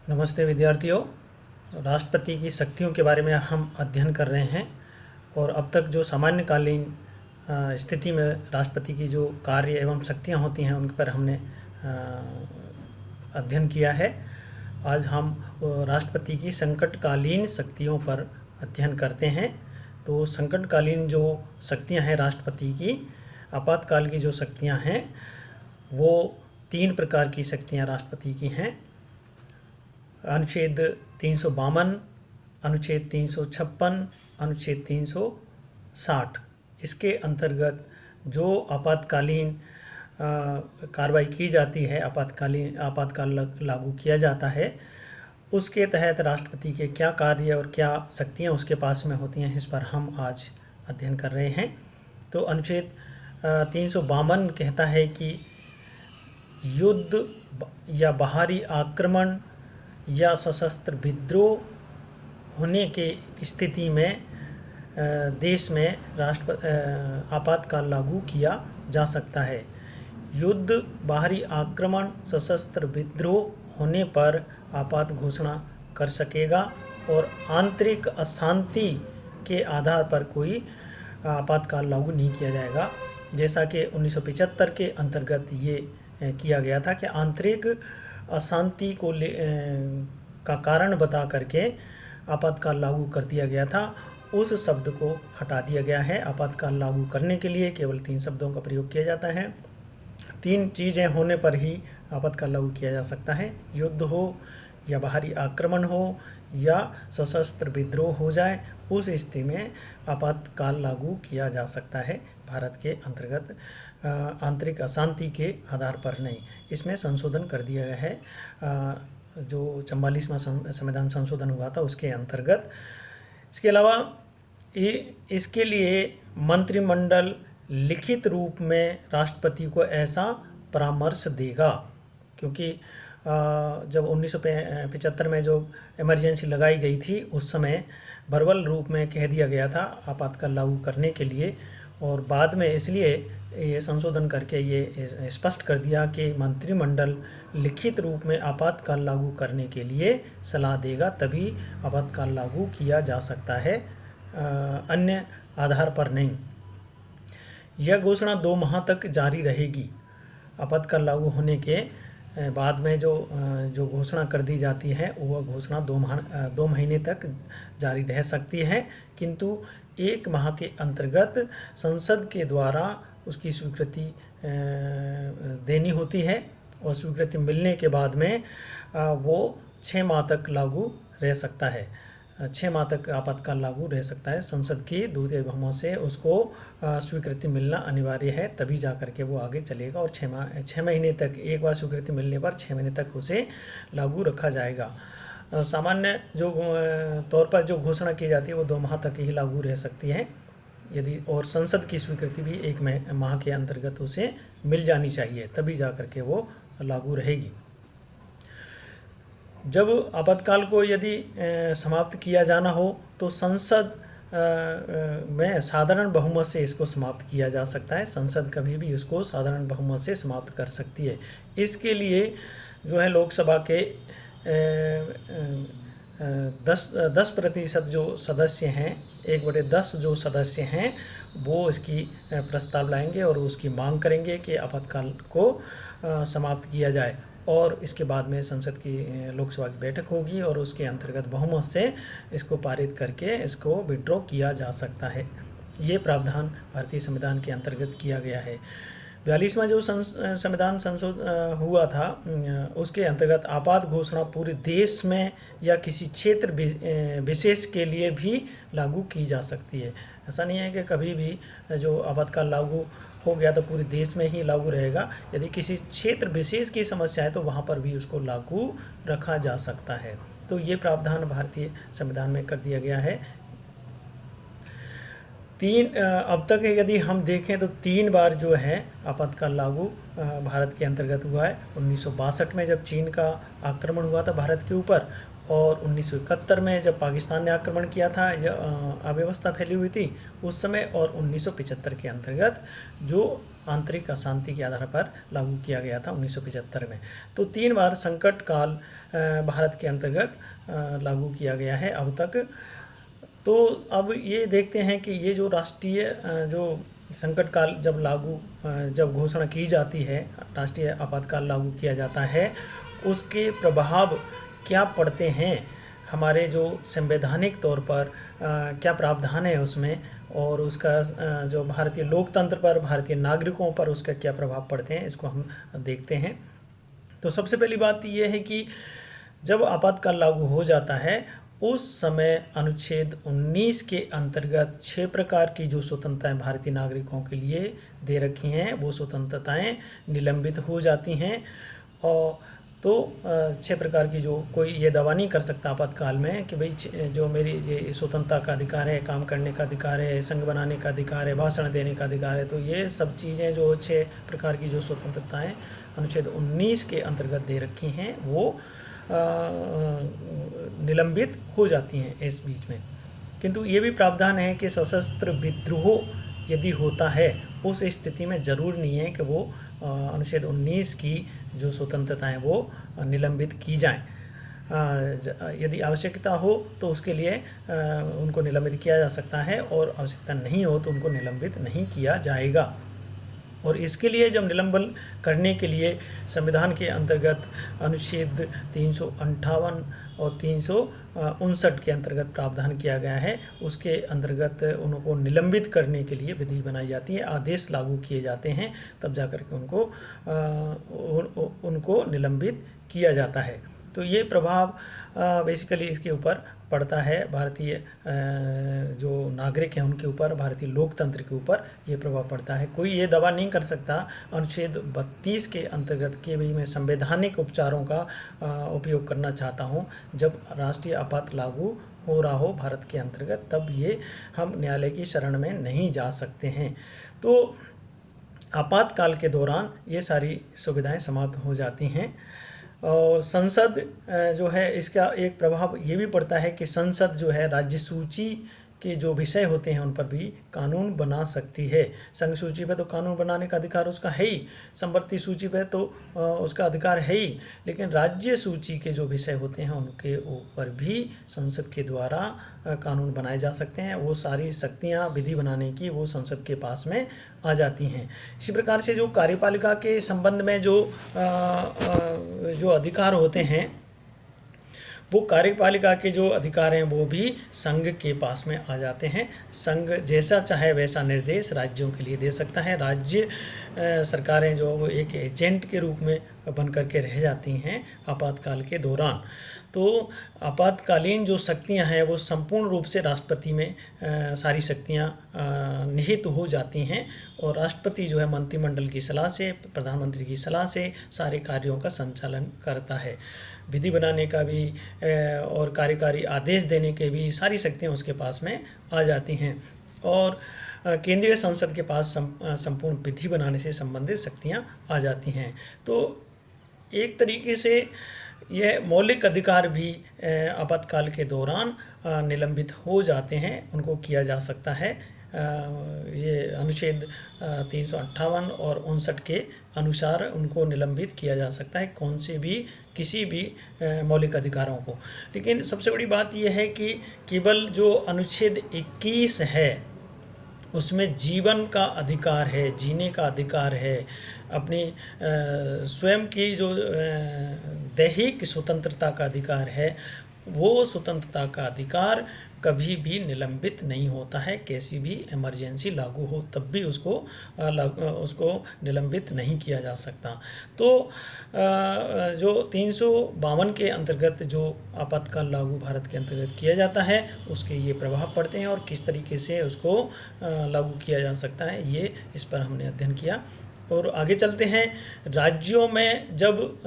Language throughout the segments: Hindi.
नमस्ते विद्यार्थियों। राष्ट्रपति की शक्तियों के बारे में हम अध्ययन कर रहे हैं और अब तक जो सामान्यकालीन स्थिति में राष्ट्रपति की जो कार्य एवं शक्तियां होती हैं उन पर हमने अध्ययन किया है। आज हम राष्ट्रपति की संकटकालीन शक्तियों पर अध्ययन करते हैं। तो संकटकालीन जो शक्तियां हैं राष्ट्रपति की, आपातकाल की जो शक्तियां हैं वो 3 प्रकार की शक्तियां राष्ट्रपति की हैं। अनुच्छेद 352, अनुच्छेद 356, अनुच्छेद 360। इसके अंतर्गत जो आपातकालीन कार्रवाई की जाती है, आपातकाल लागू किया जाता है, उसके तहत राष्ट्रपति के क्या कार्य और क्या शक्तियां उसके पास में होती हैं, इस पर हम आज अध्ययन कर रहे हैं। तो अनुच्छेद 352 कहता है कि युद्ध या बाहरी आक्रमण या सशस्त्र विद्रोह होने के स्थिति में देश में आपातकाल लागू किया जा सकता है। युद्ध, बाहरी आक्रमण, सशस्त्र विद्रोह होने पर आपात घोषणा कर सकेगा और आंतरिक अशांति के आधार पर कोई आपातकाल लागू नहीं किया जाएगा। जैसा कि 1975 के अंतर्गत ये किया गया था कि आंतरिक अशांति को का कारण बता करके आपातकाल लागू कर दिया गया था। उस शब्द को हटा दिया गया है। आपातकाल लागू करने के लिए केवल 3 शब्दों का प्रयोग किया जाता है। 3 चीज़ें होने पर ही आपातकाल लागू किया जा सकता है। युद्ध हो या बाहरी आक्रमण हो या सशस्त्र विद्रोह हो जाए, उस स्थिति में आपातकाल लागू किया जा सकता है। भारत के अंतर्गत आंतरिक अशांति के आधार पर नहीं। इसमें संशोधन कर दिया गया है, जो 44वां संविधान संशोधन हुआ था उसके अंतर्गत। इसके अलावा इसके लिए मंत्रिमंडल लिखित रूप में राष्ट्रपति को ऐसा परामर्श देगा, क्योंकि जब 1975 में जो इमरजेंसी लगाई गई थी उस समय वर्बल रूप में कह दिया गया था आपातकाल लागू करने के लिए, और बाद में इसलिए ये संशोधन करके ये स्पष्ट कर दिया कि मंत्रिमंडल लिखित रूप में आपातकाल लागू करने के लिए सलाह देगा, तभी आपातकाल लागू किया जा सकता है, अन्य आधार पर नहीं। यह घोषणा 2 माह तक जारी रहेगी। आपातकाल लागू होने के बाद में जो घोषणा कर दी जाती है वह घोषणा 2 महीने तक जारी रह सकती है, किंतु 1 माह के अंतर्गत संसद के द्वारा उसकी स्वीकृति देनी होती है और स्वीकृति मिलने के बाद में वो 6 माह तक लागू रह सकता है। 6 माह तक आपातकाल लागू रह सकता है। संसद की द्वितीय बहुमत से उसको स्वीकृति मिलना अनिवार्य है, तभी जा करके वो आगे चलेगा और 6 महीने तक, एक बार स्वीकृति मिलने पर 6 महीने तक उसे लागू रखा जाएगा। सामान्य जो तौर पर जो घोषणा की जाती है वो 2 माह तक ही लागू रह सकती है यदि, और संसद की स्वीकृति भी 1 माह के अंतर्गत उसे मिल जानी चाहिए, तभी जा करके वो लागू रहेगी। जब आपातकाल को यदि समाप्त किया जाना हो तो संसद में साधारण बहुमत से इसको समाप्त किया जा सकता है। संसद कभी भी इसको साधारण बहुमत से समाप्त कर सकती है। इसके लिए जो है लोकसभा के 10% जो सदस्य हैं, 1/10 जो सदस्य हैं, वो इसकी प्रस्ताव लाएंगे और उसकी मांग करेंगे कि आपातकाल को समाप्त किया जाए, और इसके बाद में संसद की लोकसभा की बैठक होगी और उसके अंतर्गत बहुमत से इसको पारित करके इसको विड्रॉ किया जा सकता है। ये प्रावधान भारतीय संविधान के अंतर्गत किया गया है। 42वां जो संविधान संशोधन हुआ था उसके अंतर्गत आपात घोषणा पूरे देश में या किसी क्षेत्र विशेष के लिए भी लागू की जा सकती है। ऐसा नहीं है कि कभी भी जो आपातकाल लागू हो गया तो पूरे देश में ही लागू रहेगा। यदि किसी क्षेत्र विशेष की समस्या है तो वहाँ पर भी उसको लागू रखा जा सकता है। तो ये प्रावधान भारतीय संविधान में कर दिया गया है। अब तक यदि हम देखें तो 3 बार जो है आपातकाल लागू भारत के अंतर्गत हुआ है। 1962 में जब चीन का आक्रमण हुआ था भारत के ऊपर, और 1971 में जब पाकिस्तान ने आक्रमण किया था, अव्यवस्था फैली हुई थी उस समय, और 1975 के अंतर्गत जो आंतरिक अशांति के आधार पर लागू किया गया था 1975 में। तो 3 बार संकट काल भारत के अंतर्गत लागू किया गया है अब तक। तो अब ये देखते हैं कि ये जो राष्ट्रीय जो संकट काल जब घोषणा की जाती है, राष्ट्रीय आपातकाल लागू किया जाता है, उसके प्रभाव क्या पड़ते हैं हमारे जो संवैधानिक तौर पर क्या प्रावधान है उसमें, और उसका जो भारतीय लोकतंत्र पर, भारतीय नागरिकों पर उसका क्या प्रभाव पड़ते हैं, इसको हम देखते हैं। तो सबसे पहली बात ये है कि जब आपातकाल लागू हो जाता है उस समय अनुच्छेद 19 के अंतर्गत 6 प्रकार की जो स्वतंत्रताएं भारतीय नागरिकों के लिए दे रखी हैं वो स्वतंत्रताएं निलंबित हो जाती हैं। और तो 6 प्रकार की जो कोई ये दावा नहीं कर सकता आपातकाल में कि भाई जो मेरी ये स्वतंत्रता का अधिकार है, काम करने का अधिकार है, संघ बनाने का अधिकार है, भाषण देने का अधिकार है, तो ये सब चीज़ें जो 6 प्रकार की जो स्वतंत्रताएं अनुच्छेद 19 के अंतर्गत दे रखी हैं वो निलंबित हो जाती हैं इस बीच में। किंतु ये भी प्रावधान है कि सशस्त्र विद्रोह यदि होता है उस स्थिति में ज़रूर नहीं है कि वो अनुच्छेद 19 की जो स्वतंत्रताएं वो निलंबित की जाएं। यदि आवश्यकता हो तो उसके लिए उनको निलंबित किया जा सकता है, और आवश्यकता नहीं हो तो उनको निलंबित नहीं किया जाएगा। और इसके लिए जब निलंबन करने के लिए संविधान के अंतर्गत अनुच्छेद 358 और 359 के अंतर्गत प्रावधान किया गया है, उसके अंतर्गत उनको निलंबित करने के लिए विधि बनाई जाती है, आदेश लागू किए जाते हैं, तब जाकर के उनको निलंबित किया जाता है। तो ये प्रभाव बेसिकली इसके ऊपर पड़ता है, भारतीय जो नागरिक हैं उनके ऊपर, भारतीय लोकतंत्र के ऊपर ये प्रभाव पड़ता है। कोई ये दावा नहीं कर सकता अनुच्छेद 32 के अंतर्गत कि भाई मैं संवैधानिक उपचारों का उपयोग करना चाहता हूँ जब राष्ट्रीय आपात लागू हो रहा हो भारत के अंतर्गत, तब ये हम न्यायालय की शरण में नहीं जा सकते हैं। तो आपातकाल के दौरान ये सारी सुविधाएं समाप्त हो जाती हैं। और संसद जो है, इसका एक प्रभाव ये भी पड़ता है कि संसद जो है राज्य सूची के जो विषय होते हैं उन पर भी कानून बना सकती है। संघ सूची पे तो कानून बनाने का अधिकार उसका है ही, संवर्ती सूची पे तो उसका अधिकार है ही, लेकिन राज्य सूची के जो विषय होते हैं उनके ऊपर भी संसद के द्वारा कानून बनाए जा सकते हैं। वो सारी शक्तियाँ विधि बनाने की वो संसद के पास में आ जाती हैं। इसी प्रकार से जो कार्यपालिका के संबंध में जो अधिकार होते हैं, वो कार्यपालिका के जो अधिकार हैं वो भी संघ के पास में आ जाते हैं। संघ जैसा चाहे वैसा निर्देश राज्यों के लिए दे सकता है। राज्य सरकारें जो वो एक एजेंट के रूप में बन करके रह जाती हैं आपातकाल के दौरान। तो आपातकालीन जो शक्तियां हैं वो संपूर्ण रूप से राष्ट्रपति में सारी शक्तियां निहित हो जाती हैं, और राष्ट्रपति जो है मंत्रिमंडल की सलाह से, प्रधानमंत्री की सलाह से सारे कार्यों का संचालन करता है। विधि बनाने का भी और कार्यकारी आदेश देने के भी सारी शक्तियां उसके पास में आ जाती हैं, और केंद्रीय संसद के पास संपूर्ण विधि बनाने से संबंधित शक्तियां आ जाती हैं। तो एक तरीके से यह मौलिक अधिकार भी आपातकाल के दौरान निलंबित हो जाते हैं, उनको किया जा सकता है। ये अनुच्छेद 358 और 59 के अनुसार उनको निलंबित किया जा सकता है, कौन से भी किसी भी मौलिक अधिकारों को। लेकिन सबसे बड़ी बात यह है कि केवल जो अनुच्छेद 21 है उसमें जीवन का अधिकार है, जीने का अधिकार है, अपनी स्वयं की जो दैहिक स्वतंत्रता का अधिकार है, वो स्वतंत्रता का अधिकार कभी भी निलंबित नहीं होता है। कैसी भी इमरजेंसी लागू हो तब भी उसको निलंबित नहीं किया जा सकता। तो जो 352 के अंतर्गत जो आपातकाल लागू भारत के अंतर्गत किया जाता है उसके ये प्रभाव पड़ते हैं, और किस तरीके से उसको लागू किया जा सकता है ये इस पर हमने अध्ययन किया। और आगे चलते हैं। राज्यों में जब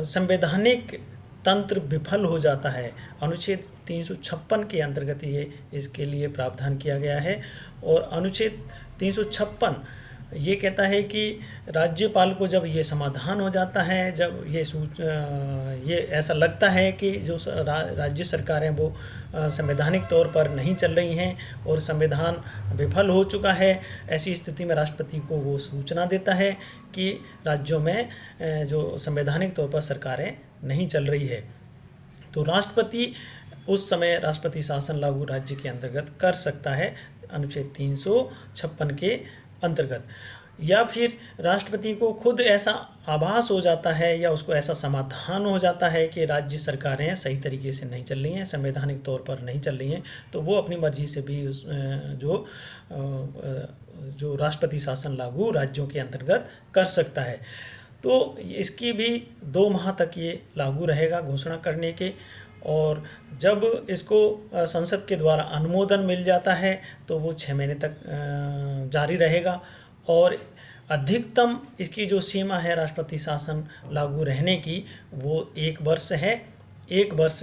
संवैधानिक तंत्र विफल हो जाता है, अनुच्छेद 356 के अंतर्गत ये इसके लिए प्रावधान किया गया है, और अनुच्छेद 356 ये कहता है कि राज्यपाल को जब ये समाधान हो जाता है, जब ये ऐसा लगता है कि जो राज्य सरकारें वो संवैधानिक तौर पर नहीं चल रही हैं और संविधान विफल हो चुका है, ऐसी स्थिति में राष्ट्रपति को वो सूचना देता है कि राज्यों में जो संवैधानिक तौर पर सरकारें नहीं चल रही है। तो राष्ट्रपति उस समय राष्ट्रपति शासन लागू राज्य के अंतर्गत कर सकता है, अनुच्छेद 356 के अंतर्गत। या फिर राष्ट्रपति को खुद ऐसा आभास हो जाता है या उसको ऐसा समाधान हो जाता है कि राज्य सरकारें सही तरीके से नहीं चल रही हैं, संवैधानिक तौर पर नहीं चल रही हैं, तो वो अपनी मर्जी से भी जो राष्ट्रपति शासन लागू राज्यों के अंतर्गत कर सकता है। तो इसकी भी 2 माह तक ये लागू रहेगा घोषणा करने के, और जब इसको संसद के द्वारा अनुमोदन मिल जाता है तो वो 6 महीने तक जारी रहेगा। और अधिकतम इसकी जो सीमा है राष्ट्रपति शासन लागू रहने की वो 1 वर्ष है। 1 वर्ष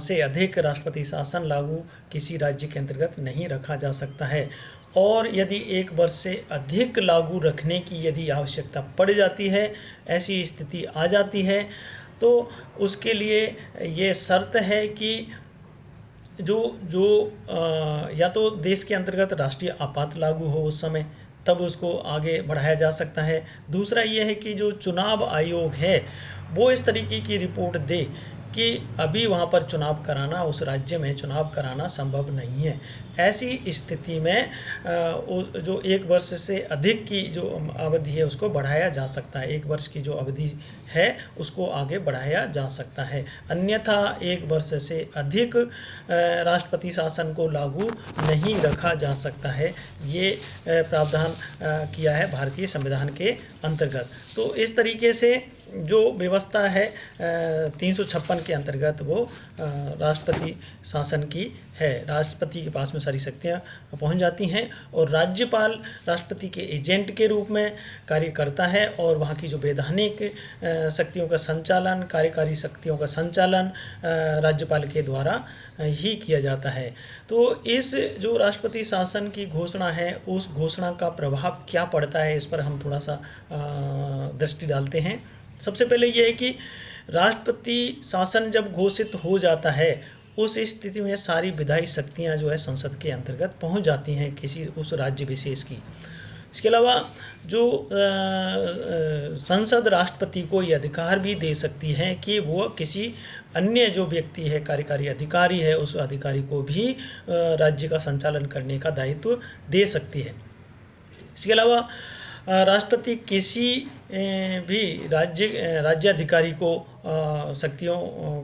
से अधिक राष्ट्रपति शासन लागू किसी राज्य के अंतर्गत नहीं रखा जा सकता है। और यदि 1 वर्ष से अधिक लागू रखने की यदि आवश्यकता पड़ जाती है, ऐसी स्थिति आ जाती है, तो उसके लिए ये शर्त है कि या तो देश के अंतर्गत राष्ट्रीय आपात लागू हो उस समय, तब उसको आगे बढ़ाया जा सकता है। दूसरा ये है कि जो चुनाव आयोग है वो इस तरीके की रिपोर्ट दे कि अभी वहाँ पर चुनाव कराना, उस राज्य में चुनाव कराना संभव नहीं है। ऐसी स्थिति में जो 1 वर्ष से अधिक की जो अवधि है उसको बढ़ाया जा सकता है। 1 वर्ष की जो अवधि है उसको आगे बढ़ाया जा सकता है। अन्यथा 1 वर्ष से अधिक राष्ट्रपति शासन को लागू नहीं रखा जा सकता है। ये प्रावधान किया है भारतीय संविधान के अंतर्गत। तो इस तरीके से जो व्यवस्था है 356 के अंतर्गत वो राष्ट्रपति शासन की है। राष्ट्रपति के पास में सारी शक्तियाँ पहुंच जाती हैं और राज्यपाल राष्ट्रपति के एजेंट के रूप में कार्य करता है और वहाँ की जो वैधानिक शक्तियों का संचालन, कार्यकारी शक्तियों का संचालन राज्यपाल के द्वारा ही किया जाता है। तो इस जो राष्ट्रपति शासन की घोषणा है, उस घोषणा का प्रभाव क्या पड़ता है, इस पर हम थोड़ा सा दृष्टि डालते हैं। सबसे पहले ये है कि राष्ट्रपति शासन जब घोषित हो जाता है, उस स्थिति में सारी विधायी शक्तियां जो है संसद के अंतर्गत पहुंच जाती हैं किसी उस राज्य विशेष की। इसके अलावा जो संसद राष्ट्रपति को ये अधिकार भी दे सकती है कि वो किसी अन्य जो व्यक्ति है, कार्यकारी अधिकारी है, उस अधिकारी को भी राज्य का संचालन करने का दायित्व दे सकती है। इसके अलावा राष्ट्रपति किसी भी राज्याधिकारी को शक्तियों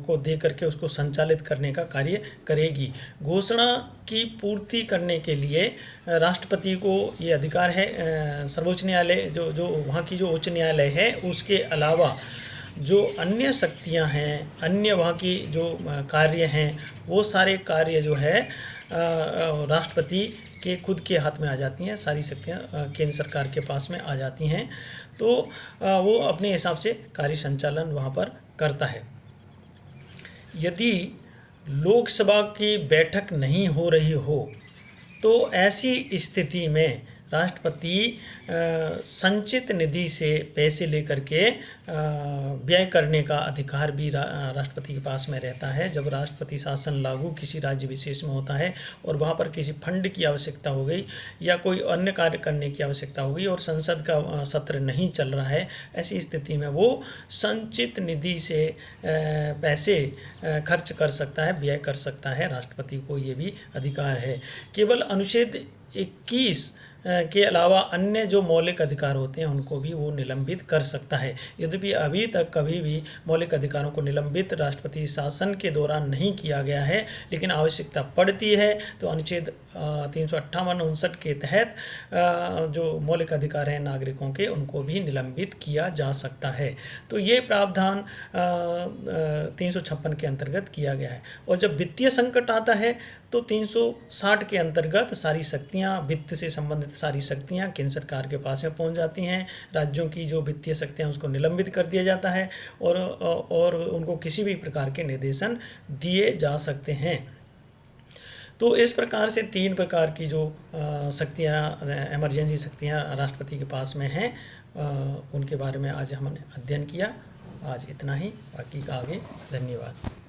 को दे करके उसको संचालित करने का कार्य करेगी। घोषणा की पूर्ति करने के लिए राष्ट्रपति को ये अधिकार है। सर्वोच्च न्यायालय जो वहाँ की जो उच्च न्यायालय है, उसके अलावा जो अन्य शक्तियाँ हैं, अन्य वहाँ की जो कार्य हैं, वो सारे कार्य जो है राष्ट्रपति के खुद के हाथ में आ जाती हैं। सारी शक्तियाँ केंद्र सरकार के पास में आ जाती हैं, तो वो अपने हिसाब से कार्य संचालन वहाँ पर करता है। यदि लोकसभा की बैठक नहीं हो रही हो तो ऐसी स्थिति में राष्ट्रपति संचित निधि से पैसे लेकर के व्यय करने का अधिकार भी राष्ट्रपति के पास में रहता है। जब राष्ट्रपति शासन लागू किसी राज्य विशेष में होता है और वहाँ पर किसी फंड की आवश्यकता हो गई या कोई अन्य कार्य करने की आवश्यकता हो गई और संसद का सत्र नहीं चल रहा है, ऐसी स्थिति में वो संचित निधि से पैसे खर्च कर सकता है, व्यय कर सकता है। राष्ट्रपति को ये भी अधिकार है। केवल अनुच्छेद 21 के अलावा अन्य जो मौलिक अधिकार होते हैं उनको भी वो निलंबित कर सकता है। यद्यपि अभी तक कभी भी मौलिक अधिकारों को निलंबित राष्ट्रपति शासन के दौरान नहीं किया गया है, लेकिन आवश्यकता पड़ती है तो अनुच्छेद 358-59 के तहत जो मौलिक अधिकार हैं नागरिकों के, उनको भी निलंबित किया जा सकता है। तो ये प्रावधान 356 के अंतर्गत किया गया है। और जब वित्तीय संकट आता है तो 360 के अंतर्गत सारी शक्तियाँ, वित्त से संबंधित सारी शक्तियाँ केंद्र सरकार के पास में पहुंच जाती हैं। राज्यों की जो वित्तीय शक्तियाँ उसको निलंबित कर दिया जाता है और उनको किसी भी प्रकार के निर्देशन दिए जा सकते हैं। तो इस प्रकार से 3 प्रकार की जो शक्तियाँ, इमरजेंसी शक्तियाँ राष्ट्रपति के पास में हैं, उनके बारे में आज हमने अध्ययन किया। आज इतना ही, बाकी का आगे। धन्यवाद।